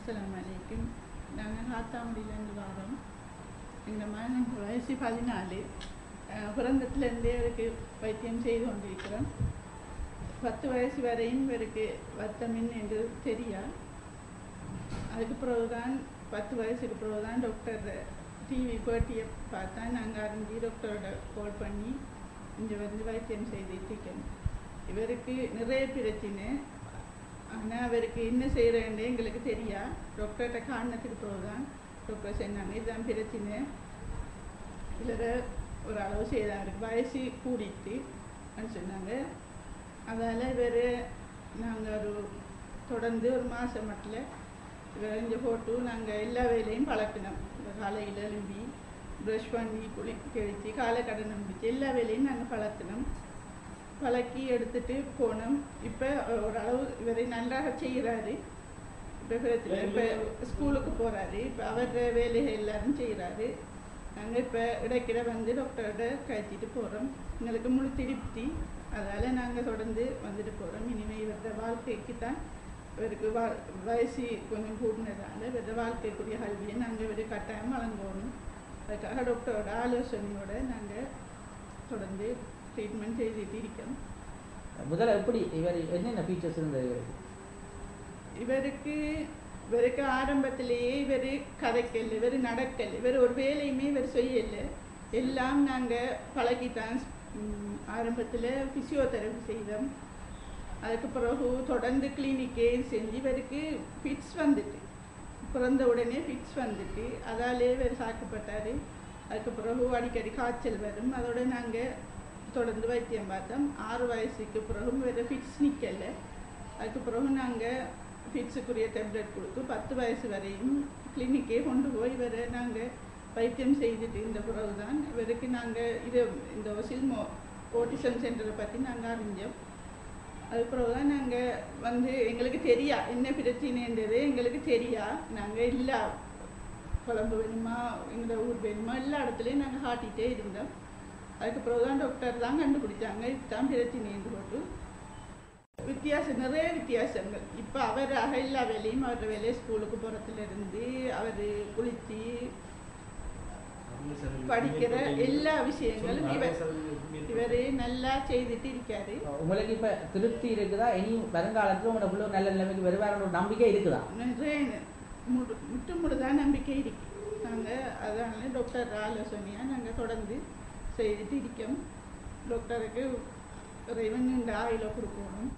அஸ்ஸலாமு அலைக்கும். நாங்கள் காத்தாங்குடியிலேருந்து வரோம். எங்கள் மகன் வயசு 14. பிறந்தத்துலேருந்தே இவருக்கு வைத்தியம் செய்து கொண்டிருக்கிறோம். 10 வயசு வரையும் இவருக்கு வத்தமின் என்று தெரியா. அதுக்கு பிறகுதான் 10 வயசுக்கு பிறகுதான் டாக்டர் டிவி பேட்டியை பார்த்தா நாங்கள் அறிஞ்சு டாக்டரோட கால் பண்ணி இங்கே வந்து வைத்தியம் செய்துட்டு இருக்கோம். இவருக்கு நிறைய பிரச்சனை. ஆனால் அவருக்கு என்ன செய்கிறேன்னு எங்களுக்கு தெரியா. டாக்டர்கிட்ட காரணத்துக்கு பிறகுதான் டாக்டர் சொன்னாங்க இதுதான் பிரச்சனை, இதில் ஒரு அளவு செய்தான் இருக்கு, வயசு கூடிட்டு சொன்னாங்க. அதால் இவர் நாங்கள் தொடர்ந்து ஒரு மாதம் மட்டும் இவர் இங்கே போட்டு நாங்கள் எல்லா வேலையும் பழக்கினோம். காலையில் எழும்பி ப்ரஷ் பண்ணி கழித்து காலை கடனை முடிச்சு எல்லா வேலையும் நாங்கள் பழக்கினோம். பழக்கி எடுத்துகிட்டு போனோம். இப்போ ஓரளவு இவரை நன்றாக செய்கிறாரு. இப்போ ஸ்கூலுக்கு போகிறாரு. இப்போ அவர வேலைகள் எல்லாரும் செய்கிறாரு. நாங்கள் இப்போ இடைக்கிட வந்து டாக்டரோட கழிச்சிட்டு போகிறோம். எங்களுக்கு முழு திருப்தி. அதால் நாங்கள் தொடர்ந்து வந்துட்டு போகிறோம். இனிமேல் இவரோட வாழ்க்கைக்கு தான் இவருக்கு வயசு கொஞ்சம் கூடினதால் இவரோட வாழ்க்கைக்குரிய கல்வியை நாங்கள் இவரை கட்டாயம் வழங்கணும். அதுக்காக டாக்டரோட ஆலோசனையோடு நாங்கள் தொடர்ந்து ட்ரீட்மெண்ட் செய்துட்டு இருக்கோம். முதல்ல எப்படி இவர் என்னென்ன ஃபீச்சர்ஸ் இருந்தது? இவருக்கு ஆரம்பத்திலேயே இவர் கதைக்கல், இவர் நடக்கல், இவர் ஒரு வேலையுமே இவர் செய்யலை. எல்லாம் நாங்கள் பழகித்தான். ஆரம்பத்தில் ஃபிசியோதெரபி செய்தோம். அதுக்கு பிறகு தொடர்ந்து கிளினிக்கே செஞ்சு இவருக்கு ஃபிட்ஸ் வந்துட்டு, பிறந்த உடனே ஃபிட்ஸ் வந்துட்டு அதாலே இவர் சாக்கப்பட்டார். அதுக்கு பிறகு அடிக்கடி காய்ச்சல் வரும். அதோட நாங்கள் தொடர்ந்து வைத்தியம் பார்த்தோம். 6 வயசுக்கு பிறகும் வேறு ஃபிட்ஸ் நிற்கலை. அதுக்கு பிறகு நாங்கள் ஃபிட்ஸுக்குரிய டேப்லெட் கொடுத்து 10 வயசு வரையும் கிளினிக்கே கொண்டு போய் வேறு நாங்கள் வைத்தியம் செய்துட்டு இருந்த பிறகு தான் இவருக்கு நாங்கள் இந்த சில்மோ ஓட்டிசம் சென்டரை பற்றி நாங்கள் அறிஞ்சோம். அதுக்கு பிறகு தான் நாங்கள் வந்து எங்களுக்கு தெரியா என்ன பிரச்சனைன்றது எங்களுக்கு தெரியா. நாங்கள் எல்லா குழம்பு வேணுமா எங்களோட ஊர் வேணுமா எல்லா இடத்துலையும் நாங்கள் காட்டிகிட்டே இருந்தோம். அதுக்கு பிறகு தான் டாக்டர் தான் கண்டுபிடிச்சாங்க இதுதான் பிரச்சனைன்னு போட்டு. நிறைய வித்தியாசங்கள். இப்போ அவர் எல்லா வேலையும் அவரோட வேலையை ஸ்கூலுக்கு போகிறதுலேருந்து அவர் குளித்து படிக்கிற எல்லா விஷயங்களும் இவர் நல்லா செய்துட்டு இருக்காரு. உங்களுக்கு இப்போ திருப்தி இருக்குதா? இனி வருங்காலத்தில் உங்களோட பிள்ளை நல்ல நிலைமைக்கு வருவார் ஒரு நம்பிக்கை இருக்குதா? நிறைய முற்றுமுழுதான் நம்பிக்கை இருக்கு. நாங்கள் அதனால டாக்டர் ஆலோசனையாக நாங்கள் தொடர்ந்து செய்துட்டு இருக்கோம். டாக்டருக்கு இறைவன் இந்த ஆயில கொடுக்கணும்.